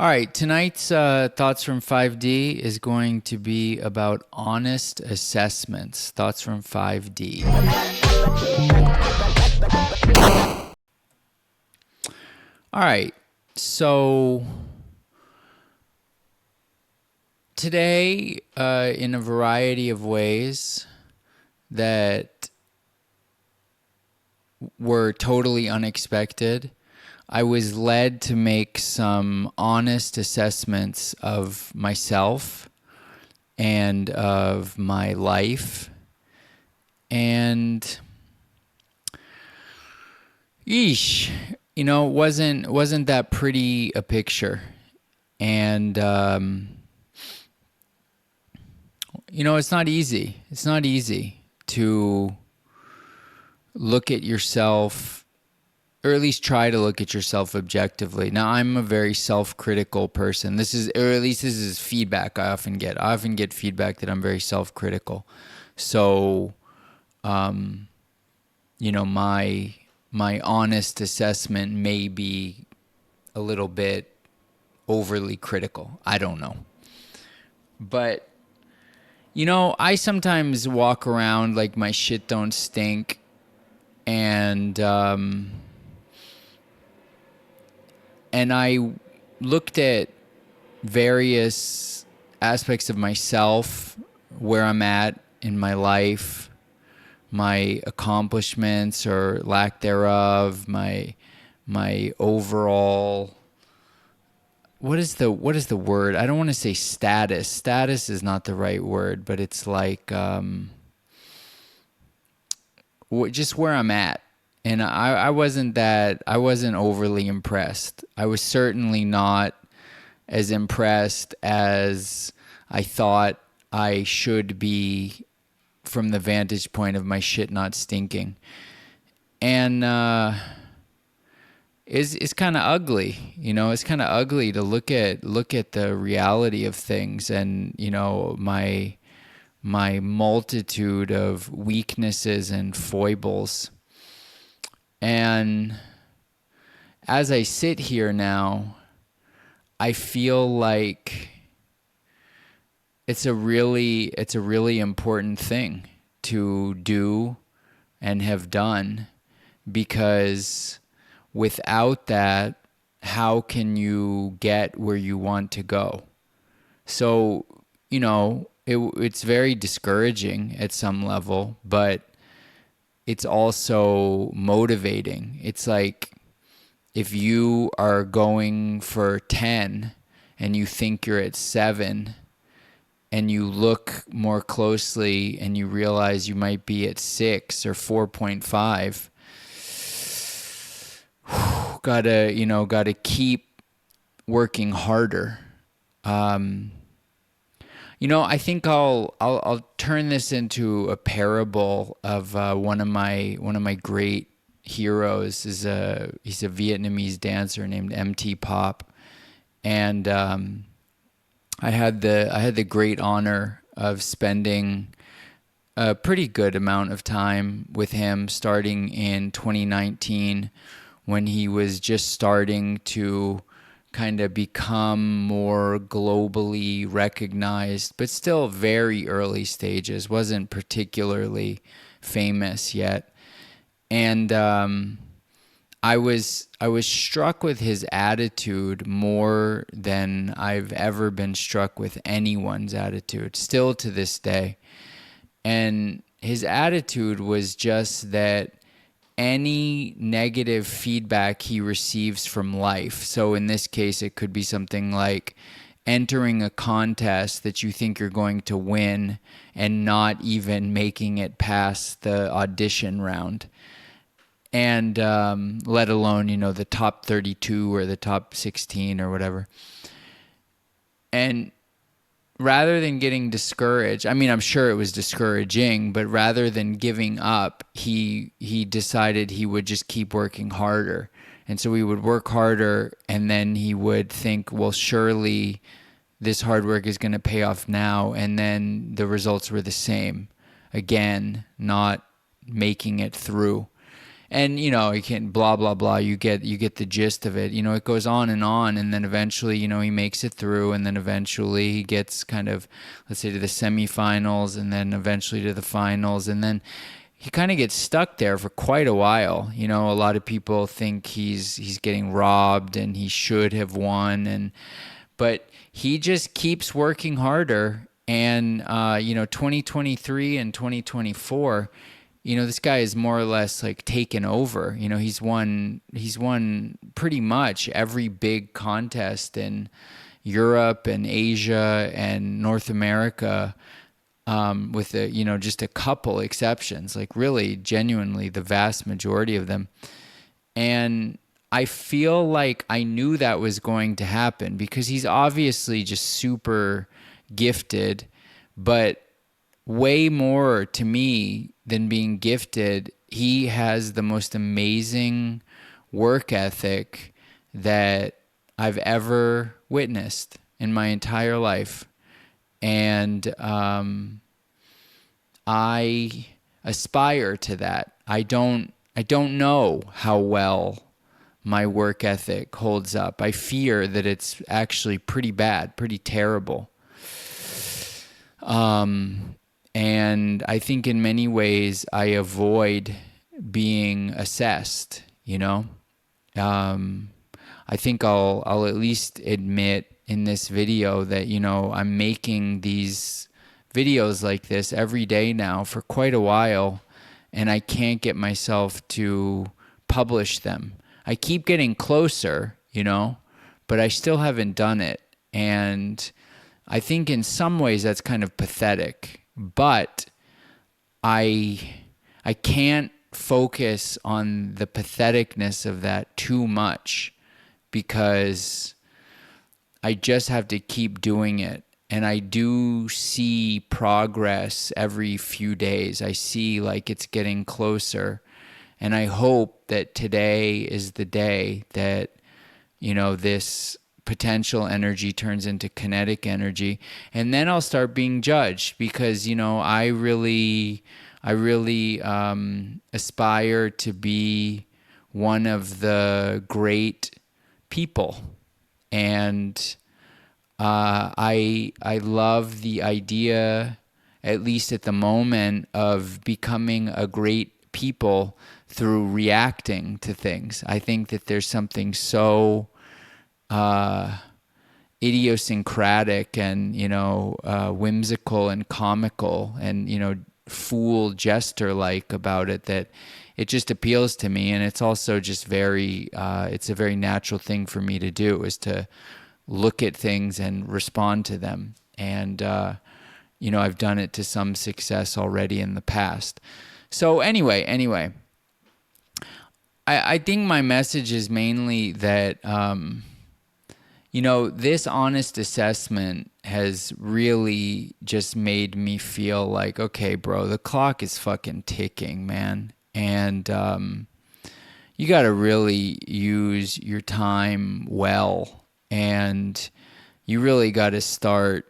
All right, tonight's Thoughts from 5D is going to be about honest assessments. Thoughts from 5D. All right, so today, in a variety of ways that were totally unexpected, I was led to make some honest assessments of myself and of my life. And yeesh, wasn't that pretty a picture. And it's not easy. It's not easy to look at yourself, or at least try to look at yourself objectively. Now, I'm a very self-critical person. Or at least this is feedback I often get. I often get feedback that I'm very self-critical. So, my honest assessment may be a little bit overly critical. I don't know. But, I sometimes walk around like my shit don't stink. And I looked at various aspects of myself, where I'm at in my life, my accomplishments or lack thereof, my overall, what is the word? I don't want to say status. Status is not the right word, but it's like just where I'm at. And I wasn't overly impressed. I was certainly not as impressed as I thought I should be from the vantage point of my shit not stinking. And it's kind of ugly, it's kind of ugly to look at the reality of things, and my multitude of weaknesses and foibles. And as I sit here now, I feel like it's a really important thing to do and have done, because without that, how can you get where you want to go? So, it's very discouraging at some level, but it's also motivating. It's like if you are going for 10 and you think you're at 7, and you look more closely and you realize you might be at 6 or 4.5, gotta keep working harder. I think I'll turn this into a parable of one of my great heroes. He's a Vietnamese dancer named MT Pop, and I had the great honor of spending a pretty good amount of time with him, starting in 2019, when he was just starting to kind of become more globally recognized, but still very early stages, wasn't particularly famous yet. And I was struck with his attitude more than I've ever been struck with anyone's attitude, still to this day. And his attitude was just that any negative feedback he receives from life, so in this case it could be something like entering a contest that you think you're going to win and not even making it past the audition round, and let alone the top 32 or the top 16 or whatever. And rather than getting discouraged, I mean, I'm sure it was discouraging, but rather than giving up, he decided he would just keep working harder. And so he would work harder, and then he would think, well, surely this hard work is going to pay off now. And then the results were the same. Again, not making it through. and you can blah blah blah, you get the gist of it. It goes on, and then eventually he makes it through, and then eventually he gets kind of, let's say, to the semifinals, and then eventually to the finals, and then he kind of gets stuck there for quite a while. A lot of people think he's getting robbed and he should have won, but he just keeps working harder. And 2023 and 2024, this guy is more or less like taken over. He's won pretty much every big contest in Europe and Asia and North America, with just a couple exceptions, like really genuinely the vast majority of them. And I feel like I knew that was going to happen because he's obviously just super gifted, but way more to me than being gifted, he has the most amazing work ethic that I've ever witnessed in my entire life. And I aspire to that. I don't know how well my work ethic holds up. I fear that it's actually pretty bad, pretty terrible. And I think in many ways I avoid being assessed, I think I'll at least admit in this video that, I'm making these videos like this every day now for quite a while, and I can't get myself to publish them. I keep getting closer, but I still haven't done it. And I think in some ways that's kind of pathetic, but I can't focus on the patheticness of that too much because I just have to keep doing it. And I do see progress every few days. I see like it's getting closer. And I hope that today is the day that, this potential energy turns into kinetic energy. And then I'll start being judged because, I really aspire to be one of the great people. And I love the idea, at least at the moment, of becoming a great people through reacting to things. I think that there's something so idiosyncratic and whimsical and comical and fool jester like about it that it just appeals to me. And it's also just it's a very natural thing for me to do, is to look at things and respond to them. And, I've done it to some success already in the past. So anyway, I think my message is mainly that, this honest assessment has really just made me feel like, okay, bro, the clock is fucking ticking, man. And you got to really use your time well. And you really got to start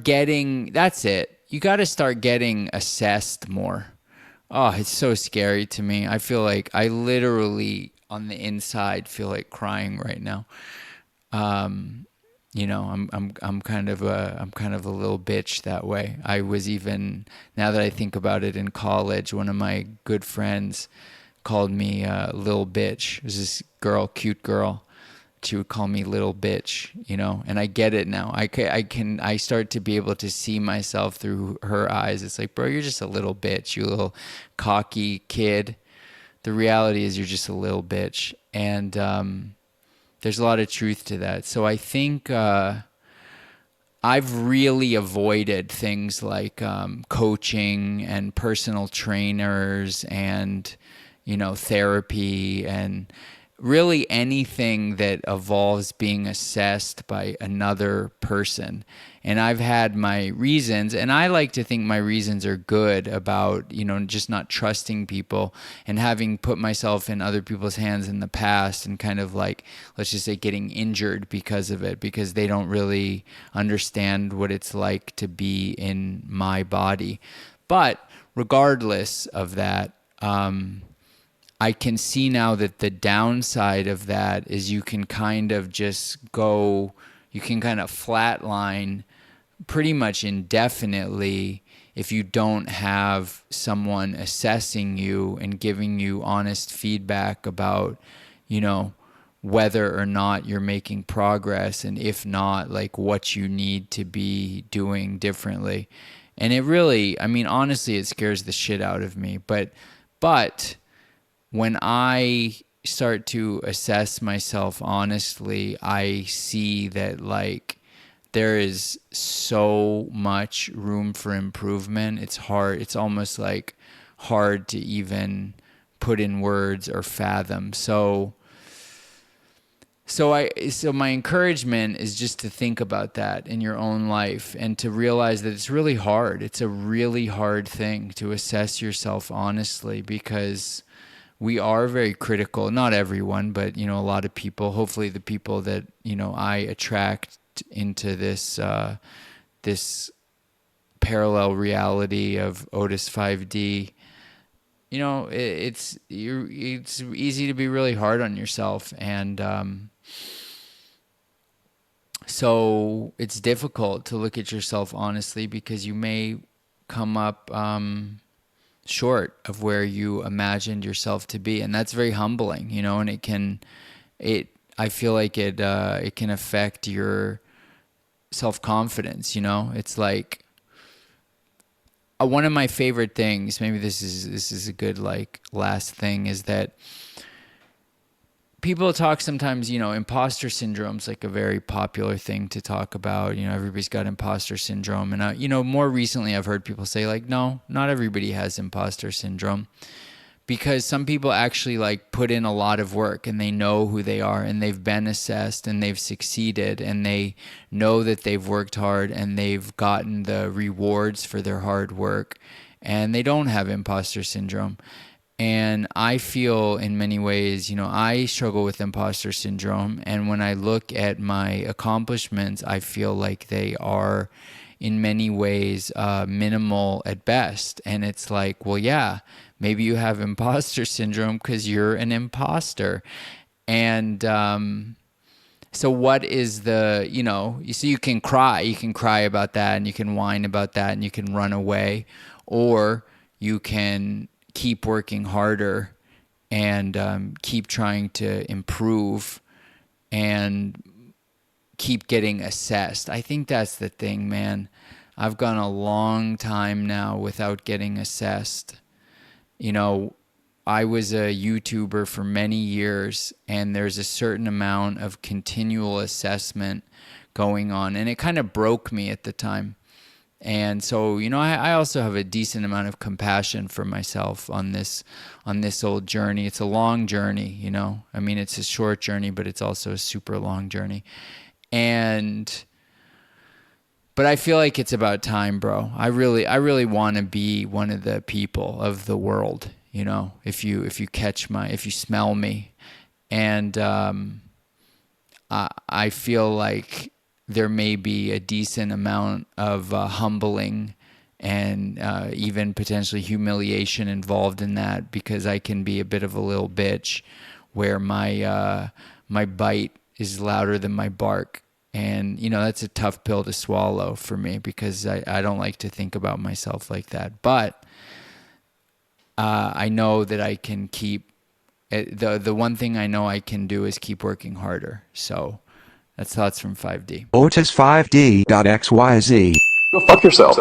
getting, that's it. You got to start getting assessed more. Oh, it's so scary to me. I feel like I literally on the inside feel like crying right now. I'm kind of a little bitch that way. I was even, now that I think about it, in college, one of my good friends called me little bitch. It was this girl, cute girl. She would call me little bitch, and I get it now. I start to be able to see myself through her eyes. It's like, bro, you're just a little bitch, you little cocky kid. The reality is you're just a little bitch. And there's a lot of truth to that. So I think I've really avoided things like coaching and personal trainers and, therapy and really anything that involves being assessed by another person. And I've had my reasons, and I like to think my reasons are good about, just not trusting people and having put myself in other people's hands in the past and kind of like, let's just say, getting injured because of it, because they don't really understand what it's like to be in my body. But regardless of that, I can see now that the downside of that is you can kind of flatline pretty much indefinitely if you don't have someone assessing you and giving you honest feedback about, whether or not you're making progress, and if not, like what you need to be doing differently. And it really, honestly, it scares the shit out of me. But when I start to assess myself honestly, I see that like there is so much room for improvement. It's hard. It's almost like hard to even put in words or fathom. So my encouragement is just to think about that in your own life and to realize that it's really hard. It's a really hard thing to assess yourself honestly, because we are very critical. Not everyone, but a lot of people. Hopefully, the people that I attract into this this parallel reality of Otis 5D. It's easy to be really hard on yourself, and so it's difficult to look at yourself honestly, because you may come up short of where you imagined yourself to be, and that's very humbling, and I feel like it can affect your self-confidence. It's like one of my favorite things, maybe this is a good like last thing, is that people talk sometimes, imposter syndrome's like a very popular thing to talk about. Everybody's got imposter syndrome. And, more recently I've heard people say like, no, not everybody has imposter syndrome, because some people actually like put in a lot of work and they know who they are and they've been assessed and they've succeeded and they know that they've worked hard and they've gotten the rewards for their hard work, and they don't have imposter syndrome. And I feel in many ways, I struggle with imposter syndrome. And when I look at my accomplishments, I feel like they are in many ways minimal at best. And it's like, well, yeah, maybe you have imposter syndrome because you're an imposter. And so what is so you can cry about that, and you can whine about that, and you can run away, or you can keep working harder and keep trying to improve and keep getting assessed. I think that's the thing, man. I've gone a long time now without getting assessed. I was a YouTuber for many years, and there's a certain amount of continual assessment going on, and it kind of broke me at the time. And so, I also have a decent amount of compassion for myself on this old journey. It's a long journey, it's a short journey, but it's also a super long journey. But I feel like it's about time, bro. I really want to be one of the people of the world, if you smell me. And I feel like there may be a decent amount of humbling and even potentially humiliation involved in that, because I can be a bit of a little bitch where my bite is louder than my bark. And, that's a tough pill to swallow for me, because I don't like to think about myself like that. But I know that I can keep the one thing I know I can do is keep working harder. So that's thoughts from 5D. Otis5D.xyz. Go fuck yourself.